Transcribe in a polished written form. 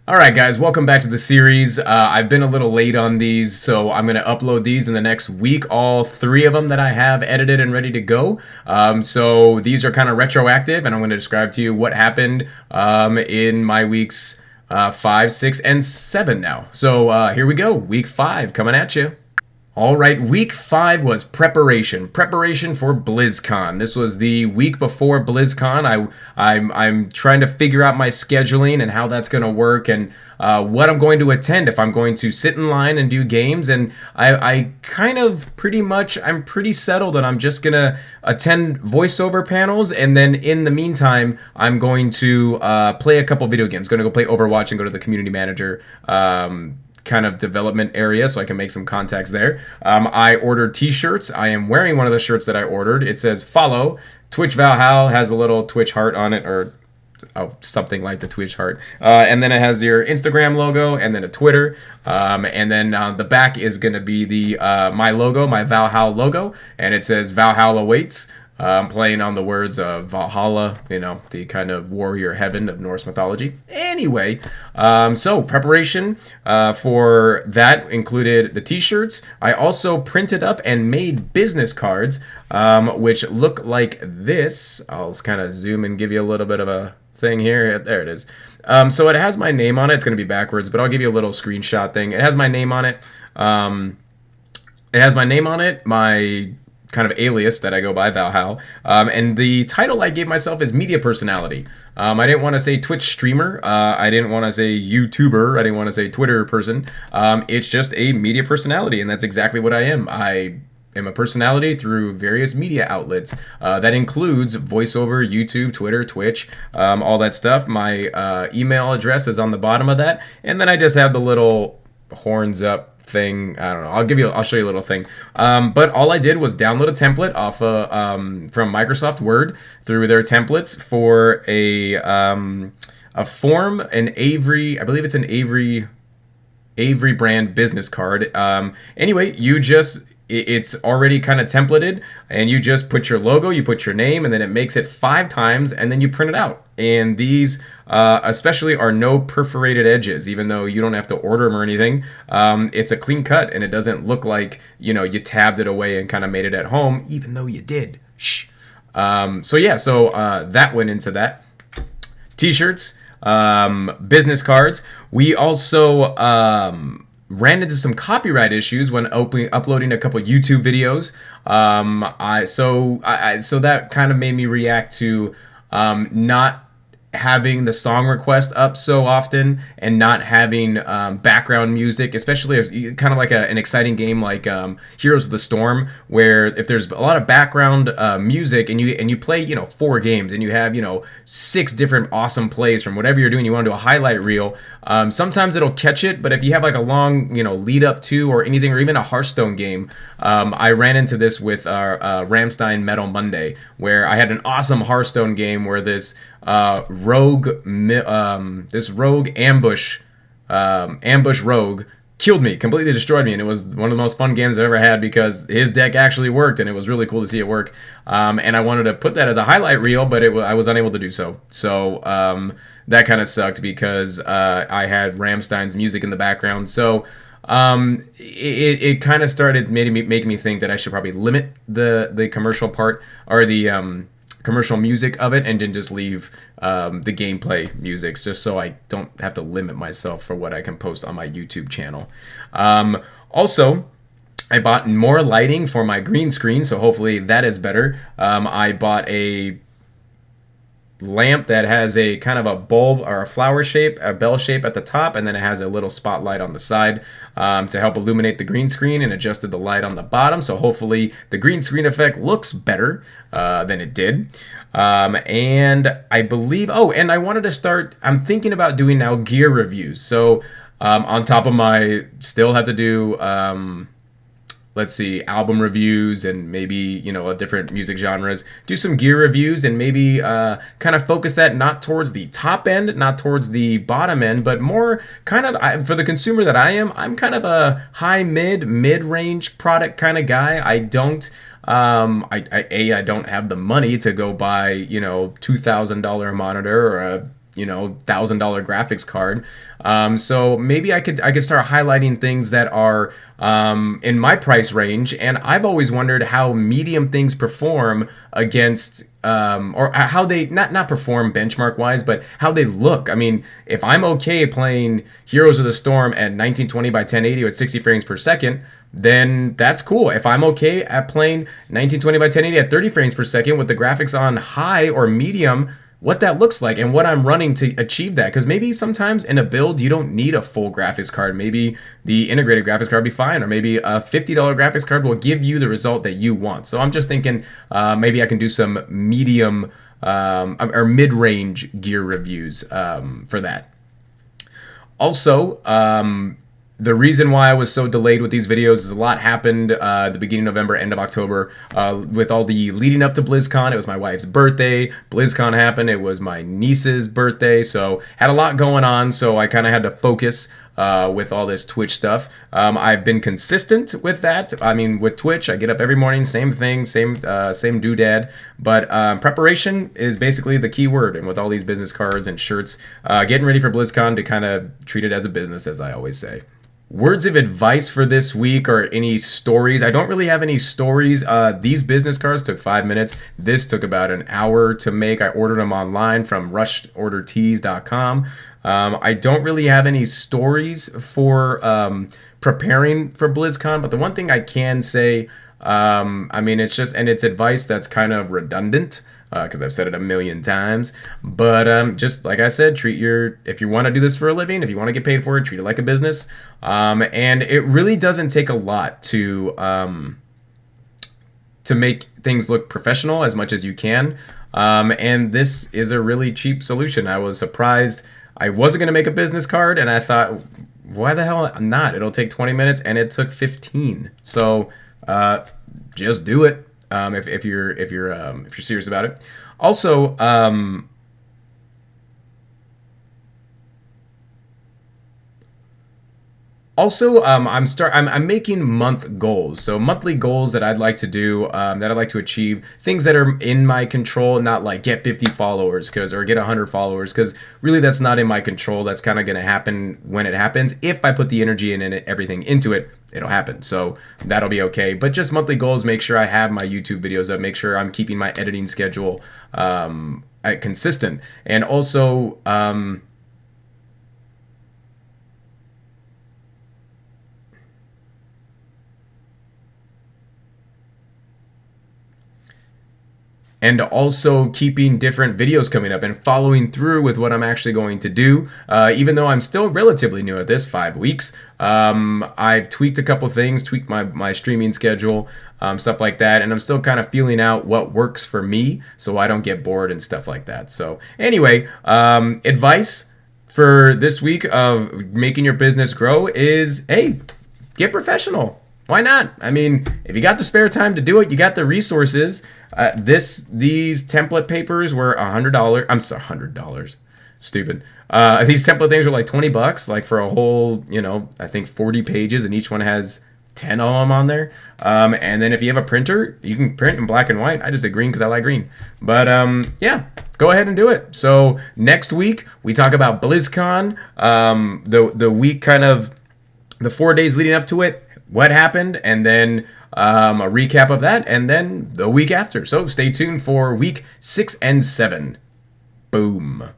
All right, guys, welcome back to the series. I've been a little late on these, so I'm going to upload these in the next week, all three of them that I have edited and ready to go. So these are kind of retroactive, and I'm going to describe to you what happened in my weeks 5, 6, and 7 now. So here we go, week 5 coming at you. All right, week 5 was preparation for BlizzCon. This was the week before BlizzCon. I'm trying to figure out my scheduling and how that's going to work and what I'm going to attend, if I'm going to sit in line and do games. And I kind of I'm pretty settled and I'm just going to attend voiceover panels. And then in the meantime, I'm going to play a couple video games. Going to go play Overwatch and go to the community manager kind of development area so I can make some contacts there. I ordered t-shirts. I am wearing one of the shirts that I ordered. It says follow Twitch Valhalla, has a little Twitch heart on it, or something like the Twitch heart, and then it has your Instagram logo and then a Twitter, and then the back is going to be the my logo, my Valhalla logo, and it says Valhalla waits. I'm playing on the words of Valhalla, the kind of warrior heaven of Norse mythology. Anyway, so preparation for that included the t-shirts. I also printed up and made business cards, which look like this. I'll kind of zoom and give you a little bit of a thing here. There it is. So it has my name on it. It's going to be backwards, but I'll give you a little screenshot thing. It has my name on it. My kind of alias that I go by, Valhalla. And the title I gave myself is Media Personality. I didn't want to say Twitch streamer. I didn't want to say YouTuber. I didn't want to say Twitter person. It's just a media personality, and that's exactly what I am. I am a personality through various media outlets. That includes voiceover, YouTube, Twitter, Twitch, all that stuff. My email address is on the bottom of that. And then I just have the little horns up thing. I don't know. I'll show you a little thing. But all I did was download a template off from Microsoft Word through their templates for a form, an Avery, I believe it's an Avery brand business card. Anyway, it's already kind of templated, and you just put your logo, you put your name, and then it makes it 5 times, and then you print it out. And these especially are no perforated edges, even though you don't have to order them or anything. It's a clean cut, and it doesn't look like, you tabbed it away and kind of made it at home, even though you did. Shh. So that went into that. T-shirts, business cards. We also ran into some copyright issues when uploading a couple YouTube videos. So that kind of made me react to not having the song request up so often and not having background music, especially if kind of like an exciting game like Heroes of the Storm, where if there's a lot of background music and you play 4 games and you have 6 different awesome plays from whatever you're doing, you want to do a highlight reel, sometimes it'll catch it. But if you have like a long lead up to or anything, or even a Hearthstone game, I ran into this with Ramstein Metal Monday, where I had an awesome Hearthstone game where this rogue ambush rogue killed me, completely destroyed me, and it was one of the most fun games I've ever had because his deck actually worked, and it was really cool to see it work. And I wanted to put that as a highlight reel, but I was unable to do so. So that kind of sucked because I had Ramstein's music in the background. So it kind of started making me think that I should probably limit the commercial part, or the commercial music of it, and then just leave the gameplay music, just so I don't have to limit myself for what I can post on my YouTube channel. Also, I bought more lighting for my green screen, so hopefully that is better. I bought a lamp that has a kind of a bulb or a flower shape, a bell shape at the top, and then it has a little spotlight on the side to help illuminate the green screen, and adjusted the light on the bottom, so hopefully the green screen effect looks better than it did. And I believe, and I wanted to start, I'm thinking about doing now gear reviews. So on top of my, still have to do album reviews and maybe, different music genres, do some gear reviews, and maybe kind of focus that not towards the top end, not towards the bottom end, but more kind of, for the consumer that I'm kind of a high mid-range product kind of guy. I don't, I don't have the money to go buy, $2,000 monitor or a $1,000 graphics card. So maybe I could start highlighting things that are in my price range. And I've always wondered how medium things perform against or how they not perform benchmark wise, but how they look. I mean, if I'm okay playing Heroes of the Storm at 1920 by 1080 with 60 frames per second, then that's cool. If I'm okay at playing 1920 by 1080 at 30 frames per second with the graphics on high or medium, what that looks like and what I'm running to achieve that. Because maybe sometimes in a build you don't need a full graphics card. Maybe the integrated graphics card will be fine, or maybe a $50 graphics card will give you the result that you want. So I'm just thinking maybe I can do some medium or mid-range gear reviews for that. Also, the reason why I was so delayed with these videos is a lot happened at the beginning of November, end of October, with all the leading up to BlizzCon. It was my wife's birthday. BlizzCon happened. It was my niece's birthday. So had a lot going on. So I kind of had to focus with all this Twitch stuff. I've been consistent with that. I mean, with Twitch, I get up every morning, same thing, same doodad. But preparation is basically the key word. And with all these business cards and shirts, getting ready for BlizzCon to kind of treat it as a business, as I always say. Words of advice for this week or any stories. I don't really have any stories. These business cards took 5 minutes. This took about an hour to make. I ordered them online from rushordertees.com. I don't really have any stories for preparing for BlizzCon, but the one thing I can say, I mean, it's advice that's kind of redundant, because I've said it a million times. But just like I said, if you want to do this for a living, if you want to get paid for it, treat it like a business. And it really doesn't take a lot to make things look professional as much as you can. And this is a really cheap solution. I was surprised. I wasn't going to make a business card, and I thought, why the hell not? It'll take 20 minutes, and it took 15. So just do it. If you're serious about it. Also, I'm making month goals. So monthly goals that I'd like to do, that I'd like to achieve, things that are in my control, not like get 50 followers or get 100 followers, because really that's not in my control. That's kind of going to happen when it happens. If I put the energy and everything into it, it'll happen. So that'll be okay. But just monthly goals, make sure I have my YouTube videos up, make sure I'm keeping my editing schedule consistent. And also, keeping different videos coming up and following through with what I'm actually going to do. Even though I'm still relatively new at this, 5 weeks, I've tweaked a couple things, tweaked my streaming schedule, stuff like that, and I'm still kind of feeling out what works for me so I don't get bored and stuff like that. So anyway, advice for this week of making your business grow is, hey, get professional. Why not? I mean, if you got the spare time to do it, you got the resources. These template papers were $100. I'm sorry, $100. Stupid. These template things were like $20, like for a whole, I think 40 pages, and each one has 10 of them on there. And then if you have a printer, you can print in black and white. I just did green because I like green. But yeah, go ahead and do it. So next week we talk about BlizzCon. The week kind of the 4 days leading up to it. What happened, and then a recap of that, and then the week after. So stay tuned for week 6 and 7. Boom.